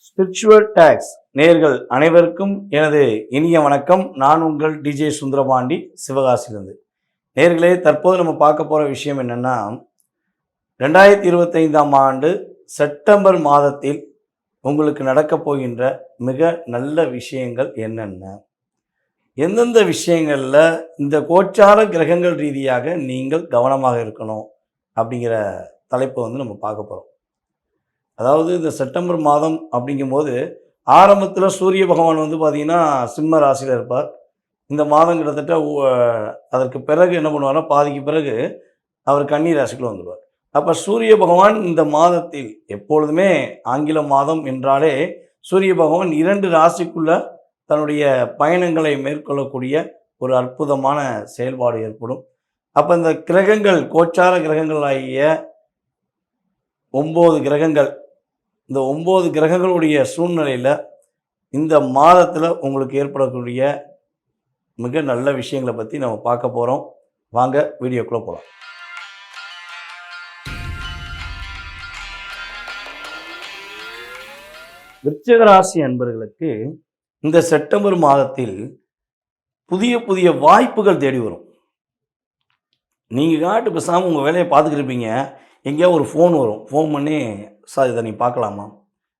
Spiritual tax நேயர்கள் அனைவருக்கும் எனது இனிய வணக்கம். நான் உங்கள் டிஜே சுந்தரபாண்டி, சிவகாசியிலிருந்து. நேயர்களே, தற்போது நம்ம பார்க்க போகிற விஷயம் என்னென்னா, 2025ஆம் ஆண்டு செப்டம்பர் மாதத்தில் உங்களுக்கு நடக்கப் போகின்ற மிக நல்ல விஷயங்கள் என்னென்ன, எந்தெந்த விஷயங்களில் இந்த கோச்சார கிரகங்கள் ரீதியாக நீங்கள் கவனமாக இருக்கணும் அப்படிங்கிற தலைப்பை நம்ம பார்க்க போகிறோம். அதாவது இந்த செப்டம்பர் மாதம் அப்படிங்கும்போது ஆரம்பத்தில் சூரிய பகவான் பார்த்திங்கன்னா சிம்ம ராசியில் இருப்பார். இந்த மாதம் கிட்டத்தட்ட அதற்கு பிறகு என்ன பண்ணுவார்னா, பாதிக்கு பிறகு அவர் கன்னி ராசிக்குள்ளே வந்துடுவார். அப்போ சூரிய பகவான் இந்த மாதத்தில் எப்பொழுதுமே ஆங்கில மாதம் என்றாலே சூரிய பகவான் 2 ராசிக்குள்ளே தன்னுடைய பயணங்களை மேற்கொள்ளக்கூடிய ஒரு அற்புதமான செயல்பாடு ஏற்படும். அப்போ இந்த கிரகங்கள், கோச்சார கிரகங்கள் ஆகிய 9 கிரகங்கள், இந்த 9 கிரகங்களுடைய சூழ்நிலையில் இந்த மாதத்தில் உங்களுக்கு ஏற்படக்கூடிய மிக நல்ல விஷயங்களை பற்றி நம்ம பார்க்க போகிறோம். வாங்க வீடியோக்குள்ளே போகலாம். விருச்சிக ராசி அன்பர்களுக்கு இந்த செப்டம்பர் மாதத்தில் புதிய புதிய வாய்ப்புகள் தேடி வரும். நீங்கள் பேசாமல் உங்கள் வேலையை பார்த்துக்கிட்டு இருப்பீங்க. எங்கேயா ஒரு ஃபோன் வரும். ஃபோன் பண்ணி, சார் இதை நீங்கள் பார்க்கலாமா,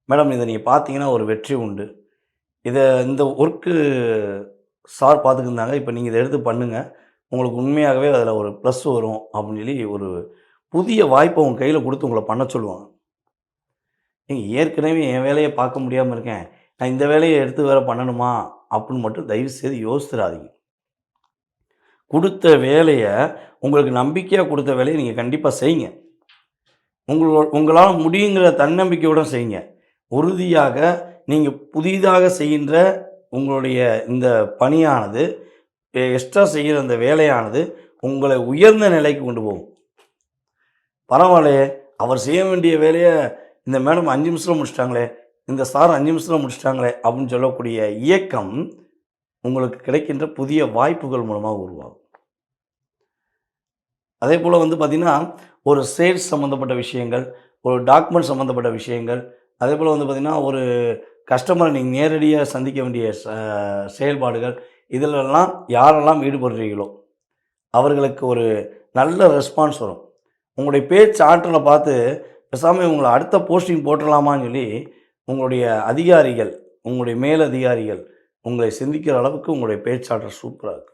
மேடம் இதை நீங்கள் பார்த்தீங்கன்னா ஒரு வெற்றி உண்டு, இந்த ஒர்க்கு சார் பார்த்துக்கிருந்தாங்க, இப்போ நீங்கள் இதை எடுத்து பண்ணுங்கள், உங்களுக்கு உண்மையாகவே அதில் ஒரு ப்ளஸ் வரும் அப்படின்னு சொல்லி ஒரு புதிய வாய்ப்பை உங்கள் கையில் கொடுத்து உங்களை பண்ண சொல்லுவாங்க. நீங்கள் ஏற்கனவே என் வேலையை பார்க்க முடியாமல் இருக்கேன், நான் இந்த வேலையை எடுத்து வேறு பண்ணணுமா அப்படின்னு மட்டும் தயவுசெய்து யோசிச்சிடாதீங்க. கொடுத்த வேலையை, உங்களுக்கு நம்பிக்கையாக கொடுத்த வேலையை நீங்கள் கண்டிப்பாக செய்யுங்க. உங்களால் முடியுங்கிற தன்னம்பிக்கையோடு செய்யுங்க. உறுதியாக நீங்கள் புதிதாக செய்கின்ற உங்களுடைய இந்த பணியானது, எக்ஸ்ட்ரா செய்கிற அந்த வேலையானது உங்களை உயர்ந்த நிலைக்கு கொண்டு போகும். பரவாயில்லையே, அவர் செய்ய வேண்டிய வேலையை இந்த மேடம் 5 நிமிஷத்தில் முடிச்சிட்டாங்களே, இந்த சார் 5 நிமிஷத்தில் முடிச்சிட்டாங்களே அப்படின்னு சொல்லக்கூடிய இயக்கம் உங்களுக்கு கிடைக்கின்ற புதிய வாய்ப்புகள் மூலமாக உருவாகும். அதே போல் பார்த்திங்கன்னா, ஒரு சேல்ஸ் சம்மந்தப்பட்ட விஷயங்கள், ஒரு டாக்குமெண்ட் சம்மந்தப்பட்ட விஷயங்கள், அதே போல் பார்த்திங்கன்னா ஒரு கஸ்டமரை நீங்கள் நேரடியாக சந்திக்க வேண்டிய செயல்பாடுகள், இதிலெல்லாம் யாரெல்லாம் ஈடுபடுறீங்களோ அவர்களுக்கு ஒரு நல்ல ரெஸ்பான்ஸ் வரும். உங்களுடைய பேச்சு ஆற்றலை பார்த்து பேசாமல் உங்களை அடுத்த போஸ்டிங் போட்டுடலாமான்னு சொல்லி உங்களுடைய அதிகாரிகள், உங்களுடைய மேலதிகாரிகள் உங்களை சிந்திக்கிற அளவுக்கு உங்களுடைய பேச்சாற்றல் சூப்பராக இருக்குது.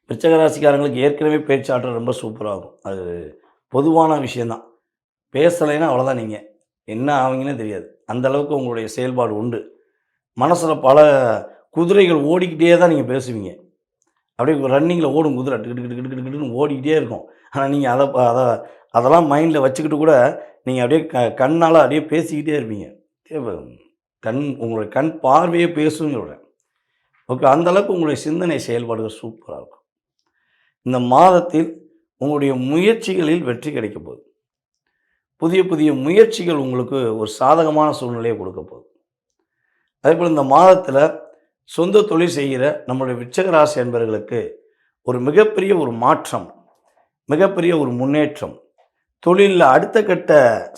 விருச்சிக ராசிக்காரங்களுக்கு ஏற்கனவே பேச்சாற்றல் ரொம்ப சூப்பராகும். அது பொதுவான விஷயந்தான். பேசலைன்னா அவ்வளோதான், நீங்கள் என்ன ஆவீங்கன்னே தெரியாது. அந்தளவுக்கு உங்களுடைய செயல்பாடு உண்டு. மனசில் பல குதிரைகள் ஓடிக்கிட்டே தான் நீங்கள் பேசுவீங்க. அப்படியே ரன்னிங்கில் ஓடும் குதிரை, கிட்டுன்னு ஓடிக்கிட்டே இருக்கும். ஆனால் நீங்கள் அதெல்லாம் மைண்டில் வச்சுக்கிட்டு கூட நீங்கள் அப்படியே கண்ணால் அப்படியே பேசிக்கிட்டே இருப்பீங்க. உங்களுடைய கண் பார்வையே பேசுன்னு சொல்கிறேன். ஓகே, அந்தளவுக்கு உங்களுடைய சிந்தனை செயல்பாடுகள் சூப்பராக இருக்கும். இந்த மாதத்தில் உங்களுடைய முயற்சிகளில் வெற்றி கிடைக்க போகுது. புதிய புதிய முயற்சிகள் உங்களுக்கு ஒரு சாதகமான சூழ்நிலையை கொடுக்க போகுது. அதேபோல் இந்த மாதத்தில் சொந்த தொழில் செய்கிற நம்மளுடைய விருச்சிக ராசி என்பவர்களுக்கு ஒரு மிகப்பெரிய ஒரு மாற்றம், மிகப்பெரிய ஒரு முன்னேற்றம், தொழிலில் அடுத்த கட்ட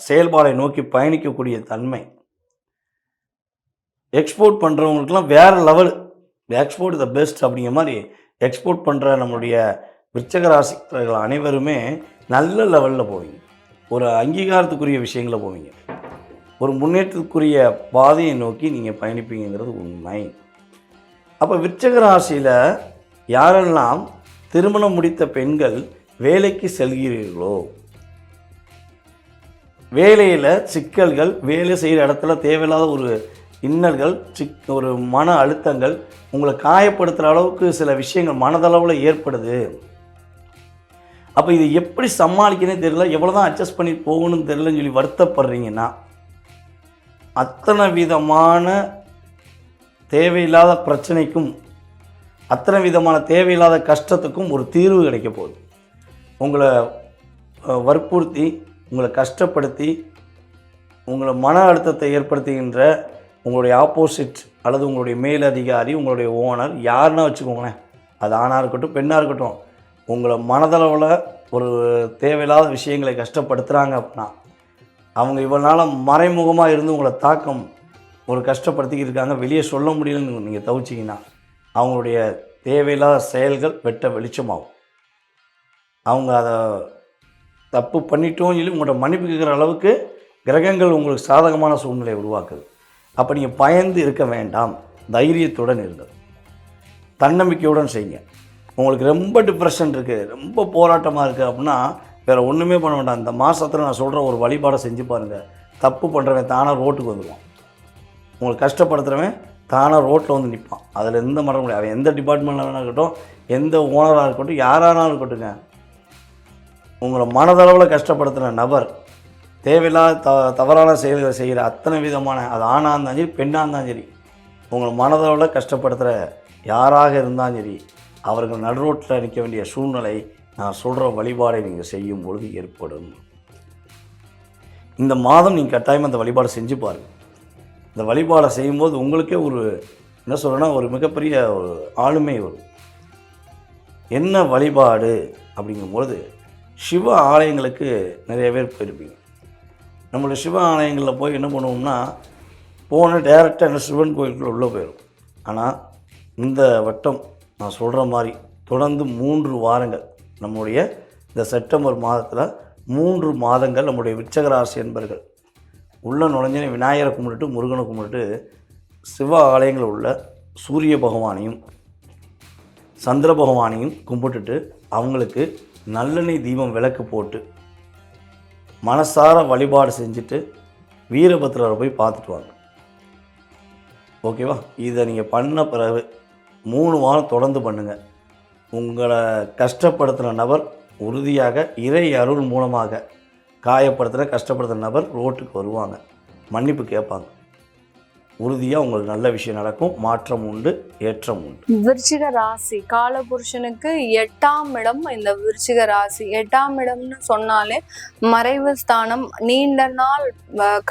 செயல்பாடை நோக்கி பயணிக்கக்கூடிய தன்மை, எக்ஸ்போர்ட் பண்ணுறவங்களுக்கெல்லாம் வேறு லெவல், எக்ஸ்போர்ட் த பெஸ்ட் அப்படிங்கிற மாதிரி எக்ஸ்போர்ட் பண்ணுற நம்மளுடைய விருச்சிக ராசிக்காரர்கள் அனைவருமே நல்ல லெவலில் போவீங்க. ஒரு அங்கீகாரத்துக்குரிய விஷயங்களை போவீங்க. ஒரு முன்னேற்றத்துக்குரிய பாதையை நோக்கி நீங்கள் பயணிப்பீங்கிறது உண்மை. அப்போ விருச்சிக ராசியில் யாரெல்லாம் திருமணம் முடித்த பெண்கள் வேலைக்கு செல்கிறீர்களோ, வேலையில் சிக்கல்கள், வேலை செய்கிற இடத்துல தேவையில்லாத ஒரு இன்னல்கள், ஒரு மன அழுத்தங்கள், உங்களை காயப்படுத்துகிற அளவுக்கு சில விஷயங்கள் மனதளவில் ஏற்படுது. அப்போ இது எப்படி சமாளிக்கணும்னே தெரியல, எவ்வளோ தான் அட்ஜஸ்ட் பண்ணி போகணும்னு தெரியலன்னு சொல்லி வருத்தப்படுறீங்கன்னா, அத்தனை விதமான தேவையில்லாத பிரச்சனைக்கும், அத்தனை விதமான தேவையில்லாத கஷ்டத்துக்கும் ஒரு தீர்வு கிடைக்க போகுது. உங்களை வற்புறுத்தி, உங்களை கஷ்டப்படுத்தி, உங்களை மன அழுத்தத்தை ஏற்படுத்துகின்ற உங்களுடைய ஆப்போசிட் அல்லது உங்களுடைய மேலதிகாரி, உங்களுடைய ஓனர் யாருன்னா வச்சுக்கோங்களேன், அது ஆணாக இருக்கட்டும் பெண்ணாக இருக்கட்டும், உங்களை மனதளவில் ஒரு தேவையில்லாத விஷயங்களை கஷ்டப்படுத்துகிறாங்க அப்படின்னா அவங்க இவ்வளோ நாளாக மறைமுகமாக இருந்து உங்களை தாக்கம் ஒரு கஷ்டப்படுத்திக்கிட்டு இருக்காங்க, வெளியே சொல்ல முடியலன்னு நீங்கள் தவிச்சிங்கன்னா அவங்களுடைய தேவையில்லாத செயல்கள் வெட்ட வெளிச்சமாகும். அவங்க அதை தப்பு பண்ணிட்டோம் சொல்லி உங்கள்கிட்ட மன்னிப்பு கேட்குற அளவுக்கு கிரகங்கள் உங்களுக்கு சாதகமான சூழ்நிலையை உருவாக்குது. அப்போ நீங்கள் பயந்து இருக்க வேண்டாம், தைரியத்துடன் இருங்கள், தன்னம்பிக்கையுடன் செய்யுங்க. உங்களுக்கு ரொம்ப டிப்ரெஷன் இருக்குது, ரொம்ப போராட்டமாக இருக்குது அப்படின்னா வேறு ஒன்றுமே பண்ண வேண்டாம். இந்த மாதத்தில் நான் சொல்கிற ஒரு வழிபாடை செஞ்சு பாருங்கள். தப்பு பண்ணுறவன் தானாக ரோட்டுக்கு வந்துடுவான், உங்களுக்கு கஷ்டப்படுத்துகிறவன் தானாக ரோட்டில் வந்து நிற்பான். அதில் எந்த மரம் முடியாது. அவன் எந்த டிபார்ட்மெண்ட்டில் வேணா இருக்கட்டும், எந்த ஓனராக இருக்கட்டும், யாரானாலும் இருக்கட்டுங்க. உங்களை மனதளவில் கஷ்டப்படுத்துகிற நபர் தேவையில்லாத தவறான செயல்களை செய்கிற அத்தனை விதமான, அது ஆணாக இருந்தாலும் சரி பெண்ணாக இருந்தாலும் சரி, உங்களை மனதளவில் கஷ்டப்படுத்துகிற யாராக இருந்தாலும் சரி, அவர்கள் நடுரோட்டில் நிற்க வேண்டிய சூழ்நிலை நான் சொல்கிற வழிபாடை நீங்கள் செய்யும் பொழுது ஏற்படும். இந்த மாதம் நீங்கள் கட்டாயம் அந்த வழிபாடை செஞ்சு பாருங்கள். இந்த வழிபாடை செய்யும்போது உங்களுக்கே ஒரு என்ன சொல்கிறேன்னா ஒரு மிகப்பெரிய ஒரு ஆளுமை வரும். என்ன வழிபாடு அப்படிங்கும்பொழுது சிவ ஆலயங்களுக்கு நிறைய பேர் போயிருப்பீங்க. நம்மளுடைய சிவ ஆலயங்களில் போய் என்ன பண்ணுவோம்னா போன டேரெக்டாக என்ன சிவன் கோயிலுக்குள்ளே உள்ளே போயிடும். ஆனால் இந்த வட்டம் நான் சொல்கிற மாதிரி தொடர்ந்து 3 வாரங்கள் நம்முடைய இந்த செப்டம்பர் மாதத்தில் 3 மாதங்கள் நம்முடைய விருச்சிக ராசி என்பர்கள் உள்ள நுழைஞ்சனே விநாயகரை கும்பிட்டுட்டு முருகனை கும்பிட்டுட்டு சிவ ஆலயங்களில் உள்ள சூரிய பகவானையும் சந்திர பகவானையும் கும்பிட்டுட்டு அவங்களுக்கு நல்லெண்ணெய் தீபம் விளக்கு போட்டு மனசார வழிபாடு செஞ்சுட்டு வீரபத்திரரை போய் பார்த்துட்டு வாங்க. ஓகேவா? இதை நீங்கள் பண்ண பிறகு 3 வாரம் தொடர்ந்து பண்ணுங்கள். உங்களை கஷ்டப்படுத்துகிற நபர் உறுதியாக இறை அருள் மூலமாக காயப்படுத்துகிற கஷ்டப்படுத்துகிற நபர் ரோட்டுக்கு வருவாங்க, மன்னிப்பு கேட்பாங்க. உறுதியாக உங்களுக்கு நல்ல விஷயம் நடக்கும், மாற்றம் உண்டு, ஏற்றம் உண்டு. விருச்சிக ராசி காலபுருஷனுக்கு 8ஆம் இடம். இந்த விருச்சிக ராசி 8ஆம் இடம்னு சொன்னாலே மறைவு ஸ்தானம். நீண்ட நாள்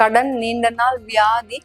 கடன், நீண்ட நாள் வியாதி,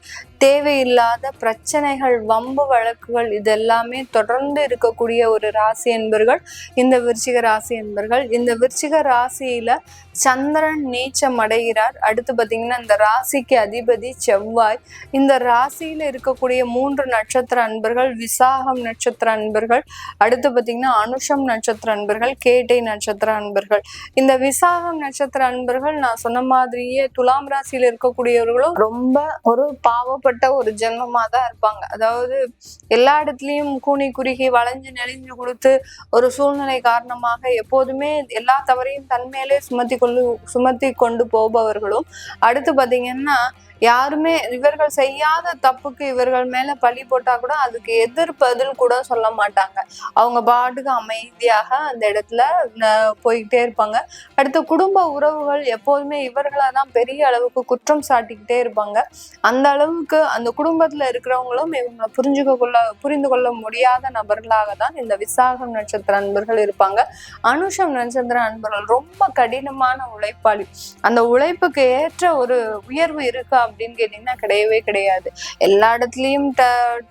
தேவையில்லாத பிரச்சனைகள், வம்பு வழக்குகள், இதெல்லாமே தொடர்ந்து இருக்கக்கூடிய ஒரு ராசி என்பர்கள் இந்த விருச்சிக ராசி என்பர்கள். இந்த விருச்சிக ராசியில சந்திரன் நீச்சம் அடைகிறார். அடுத்து பார்த்தீங்கன்னா இந்த ராசிக்கு அதிபதி செவ்வாய். இந்த ராசியில இருக்கக்கூடிய 3 நட்சத்திர அன்பர்கள் விசாகம் நட்சத்திர அன்பர்கள், அடுத்து பார்த்தீங்கன்னா அனுஷம் நட்சத்திர அன்பர்கள், கேட்டை நட்சத்திர அன்பர்கள். இந்த விசாகம் நட்சத்திர அன்பர்கள் நான் சொன்ன மாதிரியே துலாம் ராசியில இருக்கக்கூடியவர்களும் ரொம்ப ஒரு பாவப்பட்ட ஒரு ஜென்மமா தான் இருப்பாங்க. அதாவது எல்லா இடத்துலயும் கூனி குறுகி வளைஞ்சு நெளிஞ்சு கொடுத்து ஒரு சூழ்நிலை காரணமாக எப்போதுமே எல்லா தவறையும் தன்மையிலே சுமத்தி கொண்டு போபவர்களும், அடுத்து பாத்தீங்கன்னா யாருமே இவர்கள் செய்யாத தப்புக்கு இவர்கள் மேல பழி போட்டா கூட அதுக்கு எதிர்ப்பதில் கூட சொல்ல மாட்டாங்க. அவங்க பாட்டுக்கு அமைதியாக அந்த இடத்துல போய்கிட்டே இருப்பாங்க. அடுத்து குடும்ப உறவுகள் எப்போதுமே இவர்களை தான் பெரிய அளவுக்கு குற்றம் சாட்டிக்கிட்டே இருப்பாங்க. அந்த அளவுக்கு அந்த குடும்பத்துல இருக்கிறவங்களும் இவங்களை புரிந்து கொள்ள முடியாத நபர்களாக தான் இந்த விசாகம் நட்சத்திர அன்பர்கள் இருப்பாங்க. அனுஷம் நட்சத்திர அன்பர்கள் ரொம்ப கடினமான உழைப்பாளி. அந்த உழைப்புக்கு ஏற்ற ஒரு உயர்வு இருக்கா அப்படின்னு கேட்டீங்கன்னா கிடையவே கிடையாது. எல்லா இடத்துலயும்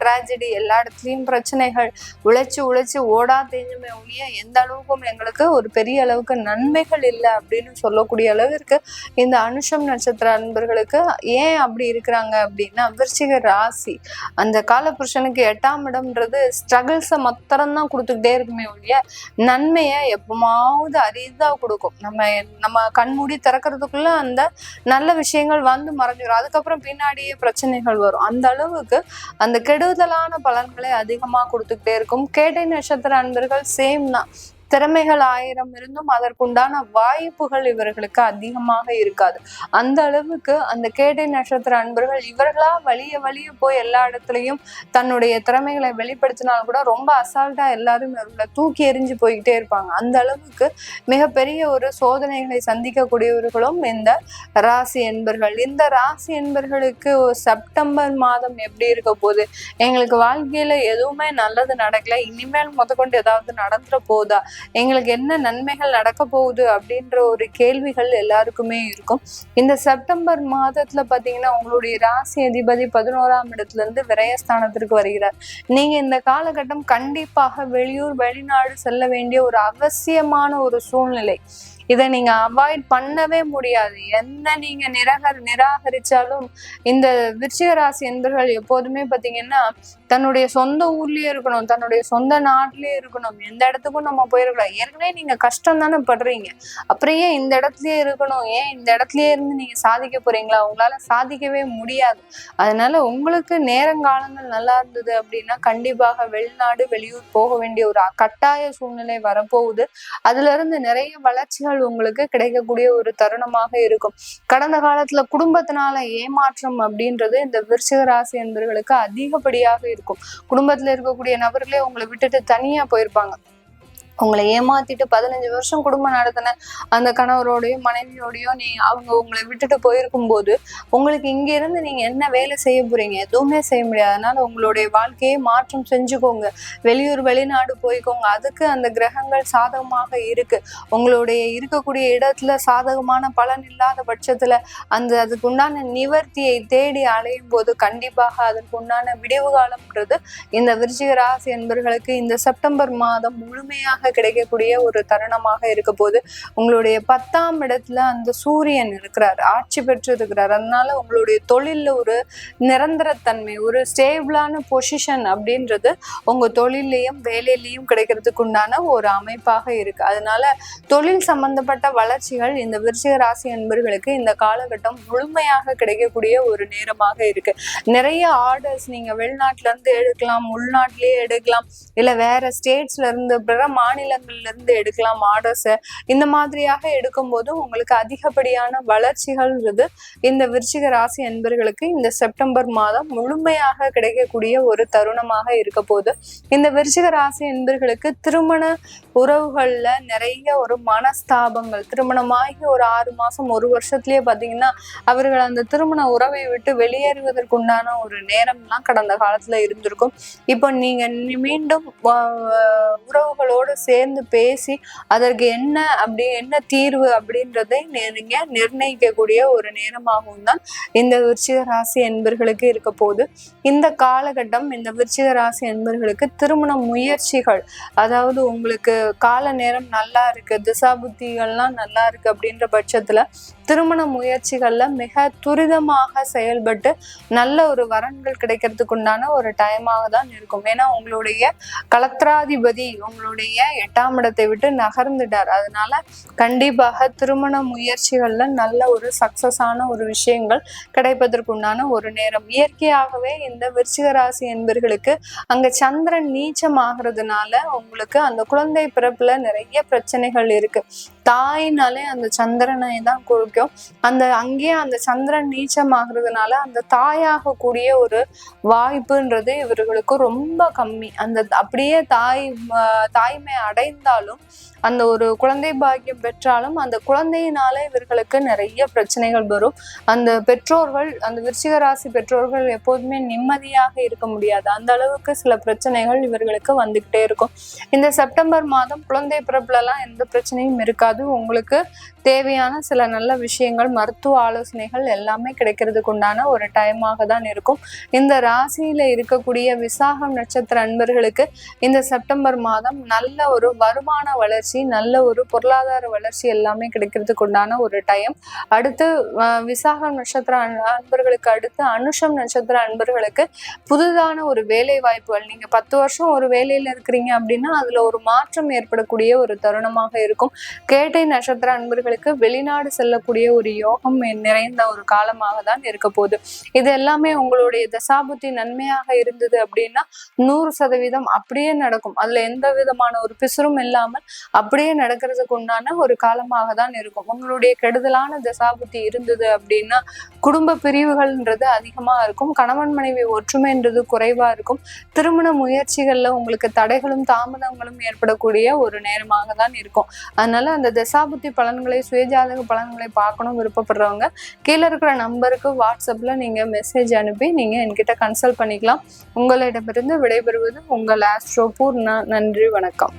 ட்ராஜடி, எல்லா இடத்துலயும் பிரச்சனைகள், உழைச்சு ஓடா தேஞ்சுமே ஒழிய எந்த அளவுக்கும் எங்களுக்கு ஒரு பெரிய அளவுக்கு நன்மைகள் இல்லை அப்படின்னு சொல்லக்கூடிய அளவிற்கு இந்த அனுஷம் நட்சத்திர அன்பர்களுக்கு ஏன் அப்படி இருக்கிறாங்க அப்படின்னா, விருச்சிக ராசி அந்த காலபுருஷனுக்கு 8ஆம் இடம்ன்றது ஸ்ட்ரகிள்ஸை மாத்திரம்தான் கொடுத்துக்கிட்டே இருக்குமே ஒழிய நன்மையை எப்பமாவது அரிதா கொடுக்கும். நம்ம கண்மூடி திறக்கிறதுக்குள்ள அந்த நல்ல விஷயங்கள் வந்து மறைஞ்சிடும். அதுக்கப்புறம் பின்னாடியே பிரச்சனைகள் வரும். அந்த அளவுக்கு அந்த கெடுதலான பலன்களை அதிகமா கொடுத்துக்கிட்டே இருக்கும். கேட்டை நட்சத்திர அன்பர்கள் சேம் தான். திறமைகள் 1000 இருந்தும் அதற்குண்டான வாய்ப்புகள் இவர்களுக்கு அதிகமாக இருக்காது. அந்த அளவுக்கு அந்த கேட்டை நட்சத்திர அன்பர்கள் இவர்களா வலிய போய் எல்லா இடத்துலையும் தன்னுடைய திறமைகளை வெளிப்படுத்தினாலும் கூட ரொம்ப அசால்ட்டா எல்லாரும் இவர்களை தூக்கி எறிஞ்சு போய்கிட்டே இருப்பாங்க. அந்த அளவுக்கு மிகப்பெரிய ஒரு சோதனைகளை சந்திக்கக்கூடியவர்களும் இந்த ராசி என்பர்கள். இந்த ராசி என்பர்களுக்கு செப்டம்பர் மாதம் எப்படி இருக்க போகுது, எங்களுக்கு வாழ்க்கையில எதுவுமே நல்லது நடக்கல, இனிமேல் முதற்கொண்டு ஏதாவது நடந்துட போதா, எங்களுக்கு என்ன நன்மைகள் நடக்க போகுது அப்படின்ற ஒரு கேள்விகள் எல்லாருக்குமே இருக்கும். இந்த செப்டம்பர் மாதத்துல பாத்தீங்கன்னா உங்களுடைய ராசி அதிபதி 11ஆம் இடத்துல இருந்து விரயஸ்தானத்திற்கு வருகிறார். நீங்க இந்த காலகட்டம் கண்டிப்பாக வெளியூர் வெளிநாடு செல்ல வேண்டிய ஒரு அவசியமான ஒரு சூழ்நிலை இதை நீங்க அவாய்ட் பண்ணவே முடியாது. என்ன நீங்க நிராகரிச்சாலும் இந்த விருச்சிக ராசி என்பர்கள் எப்போதுமே பாத்தீங்கன்னா தன்னுடைய சொந்த ஊர்லயே இருக்கணும், தன்னுடைய சொந்த நாட்டிலேயே இருக்கணும், எந்த இடத்துக்கும் நம்ம போயிருக்கலாம். ஏற்கனவே நீங்க கஷ்டம் தானே படுறீங்க, அப்புறம் ஏன் இந்த இடத்துலயே இருக்கணும், ஏன் இந்த இடத்துலயே இருந்து நீங்க சாதிக்க போறீங்களா? உங்களால சாதிக்கவே முடியாது. அதனால உங்களுக்கு நேரங்காலங்கள் நல்லா இருந்தது அப்படின்னா கண்டிப்பாக வெளிநாடு வெளியூர் போக வேண்டிய ஒரு கட்டாய சூழ்நிலை வரப்போகுது. அதுல இருந்து நிறைய வளர்ச்சிகள் உங்களுக்கு கிடைக்கக்கூடிய ஒரு தருணமாக இருக்கும். கடந்த காலத்துல குடும்பத்தினால ஏமாற்றம் அப்படின்றது இந்த விருச்சிக ராசி என்பவர்களுக்கு அதிகப்படியாக இருக்கும். குடும்பத்துல இருக்கக்கூடிய நபர்களே உங்களை விட்டுட்டு தனியா போயிருப்பாங்க. உங்களை ஏமாத்திட்டு 15 வருஷம் குடும்பம் நடத்தின அந்த கணவரோடையோ மனைவியோடையோ அவங்க உங்களை விட்டுட்டு போயிருக்கும் போது உங்களுக்கு இங்க இருந்து நீங்க என்ன வேலை செய்ய போறீங்க? எதுவுமே செய்ய முடியாது. அதனால உங்களுடைய வாழ்க்கையை மாற்றம் செஞ்சுக்கோங்க, வெளியூர் வெளிநாடு போய்க்கோங்க. அதுக்கு அந்த கிரகங்கள் சாதகமாக இருக்கு. உங்களுடைய இருக்கக்கூடிய இடத்துல சாதகமான பலன் இல்லாத பட்சத்துல அதுக்கு உண்டான நிவர்த்தியை தேடி அலையும் போது கண்டிப்பாக அதற்கு உண்டான விடிவு காலம்ன்றது இந்த விருச்சிக ராசி என்பவர்களுக்கு இந்த செப்டம்பர் மாதம் முழுமையாக கிடைக்கக்கூடிய ஒரு தருணமாக இருக்க போது. உங்களுடைய 10ஆம் இடத்துல அந்த சூரியன் இருக்கிறார், ஆட்சி பெற்று இருக்கிறார். அதனால உங்களுடைய தொழில்ல ஒரு நிரந்தரத்தன்மை, ஒரு ஸ்டேபிளான பொசிஷன் அப்படின்றது உங்க தொழிலையும் வேலையிலையும் கிடைக்கிறதுக்கு உண்டான ஒரு அமைப்பாக இருக்கு. அதனால தொழில் சம்பந்தப்பட்ட வளர்ச்சிகள் இந்த விருச்சிக ராசி என்பவர்களுக்கு இந்த காலகட்டம் முழுமையாக கிடைக்கக்கூடிய ஒரு நேரமாக இருக்கு. நிறைய ஆர்டர்ஸ் நீங்க வெளிநாட்டுல இருந்து எடுக்கலாம், உள்நாட்டிலேயே எடுக்கலாம், இல்ல வேற ஸ்டேட்ஸ்ல இருந்து பிற மாநிலங்கள்ல இருந்து எடுக்கலாம் ஆர்டர்ஸை. இந்த மாதிரியாக எடுக்கும் போது உங்களுக்கு அதிகப்படியான வளர்ச்சிகள்ன்றது இந்த விருச்சிக ராசி என்பவர்களுக்கு இந்த செப்டம்பர் மாதம் முழுமையாக கிடைக்கக்கூடிய ஒரு தருணமாக இருக்க போது. இந்த விருச்சிக ராசி என்பவர்களுக்கு திருமண உறவுகள்ல நிறைய ஒரு மனஸ்தாபங்கள், திருமணமாகி ஒரு 6 மாசம் 1 வருஷத்துலயே பாத்தீங்கன்னா அவர்கள் அந்த திருமண உறவை விட்டு வெளியேறுவதற்குண்டான ஒரு நேரம்லாம் கடந்த காலத்துல இருந்திருக்கும். இப்போ நீங்க மீண்டும் உறவுகளோடு சேர்ந்து பேசி அதற்கு என்ன தீர்வு அப்படின்றதை நீங்க நிர்ணயிக்கக்கூடிய ஒரு நேரமாகவும் தான் இந்த விருச்சிக ராசி என்பர்களுக்கு இருக்க போது. இந்த காலகட்டம் இந்த விருச்சிக ராசி என்பர்களுக்கு திருமண முயற்சிகள், அதாவது உங்களுக்கு கால நேரம் நல்லா இருக்கு, திசா புத்திகள்லாம் நல்லா இருக்கு அப்படின்ற பட்சத்துல திருமண முயற்சிகள்ல மிக துரிதமாக செயல்பட்டு நல்ல ஒரு வரன்கள் கிடைக்கிறதுக்கு உண்டான ஒரு டைமாக தான் இருக்கும். ஏன்னா உங்களுடைய கலத்திராதிபதி உங்களுடைய 8ஆம் இடத்தை விட்டு நகர்ந்துட்டார். அதனால கண்டிப்பாக திருமண முயற்சிகள்ல நல்ல ஒரு சக்சஸான ஒரு விஷயங்கள் கிடைப்பதற்கு உண்டான ஒரு நேரம். இயற்கையாகவே இந்த விருச்சிக ராசி என்பர்களுக்கு அங்க சந்திரன் நீச்சம் ஆகிறதுனால உங்களுக்கு அந்த குழந்தை பிறப்புல நிறைய பிரச்சனைகள் இருக்கு. தாயினாலே அந்த சந்திரனை தான் குறிக்கும். அங்கேயே அந்த சந்திரன் நீச்சம் ஆகுறதுனால அந்த தாயாக கூடிய ஒரு வாய்ப்புன்றது இவர்களுக்கு ரொம்ப கம்மி. அப்படியே தாய்மை அடைந்தாலும் அந்த ஒரு குழந்தை பாக்கியம் பெற்றாலும் அந்த குழந்தையினால இவர்களுக்கு நிறைய பிரச்சனைகள் வரும். அந்த பெற்றோர்கள், அந்த விருச்சிக ராசி பெற்றோர்கள் எப்போதுமே நிம்மதியாக இருக்க முடியாது. அந்த அளவுக்கு சில பிரச்சனைகள் இவர்களுக்கு வந்துகிட்டே இருக்கும். இந்த செப்டம்பர் மாதம் குழந்தை பிறப்புலலாம் எந்த பிரச்சனையும் இருக்காது. உங்களுக்கு தேவையான சில நல்ல விஷயங்கள், மருத்துவ ஆலோசனைகள் எல்லாமே கிடைக்கிறதுக்கு உண்டான ஒரு டைமாக தான் இருக்கும். இந்த ராசியில இருக்கக்கூடிய விசாகம் நட்சத்திர அன்பர்களுக்கு இந்த செப்டம்பர் மாதம் நல்ல ஒரு வருமான வளர்ச்சி, நல்ல ஒரு பொருளாதார வளர்ச்சி எல்லாமே கிடைக்கிறதுக்கு உண்டான ஒரு டைம். அடுத்து விசாகம் நட்சத்திர அன்பர்களுக்கு அடுத்து அனுஷம் நட்சத்திர அன்பர்களுக்கு புதுதான ஒரு வேலை வாய்ப்புகள். நீங்க 10 வருஷம் ஒரு வேலையில இருக்கிறீங்க அப்படின்னா அதுல ஒரு மாற்றம் ஏற்படக்கூடிய ஒரு தருணமாக இருக்கும். கேட்டை நட்சத்திர அன்பர்களுக்கு வெளிநாடு செல்லக்கூடிய ஒரு யோகம் நிறைந்த ஒரு காலமாக தான் இருக்க போகுது. இது எல்லாமே உங்களுடைய தசாபுத்தி நன்மையாக இருந்தது அப்படின்னா 100% அப்படியே நடக்கும். அதுல எந்த விதமான ஒரு பிசுறும் இல்லாமல் அப்படியே நடக்கிறதுக்கு உண்டான ஒரு காலமாக தான் இருக்கும். உங்களுடைய கெடுதலான தசாபுத்தி இருந்தது அப்படின்னா குடும்ப பிரிவுகள்ன்றது அதிகமா இருக்கும், கணவன் மனைவி ஒற்றுமைன்றது குறைவா இருக்கும், திருமண முயற்சிகள்ல உங்களுக்கு தடைகளும் தாமதங்களும் ஏற்படக்கூடிய ஒரு நேரமாக தான் இருக்கும். அதனால அந்த தசாபுத்தி பலன்களை, சுயஜாதக பலன்களை பார்க்கணும் விருப்பப்படுறவங்க கீழே இருக்கிற நம்பருக்கு வாட்ஸ்அப்ல நீங்க மெசேஜ் அனுப்பி நீங்க என்கிட்ட கன்சல்ட் பண்ணிக்கலாம். உங்களிடமிருந்து விடைபெறுவது உங்கள் ஆஸ்ட்ரோ பூர்ணா. நன்றி, வணக்கம்.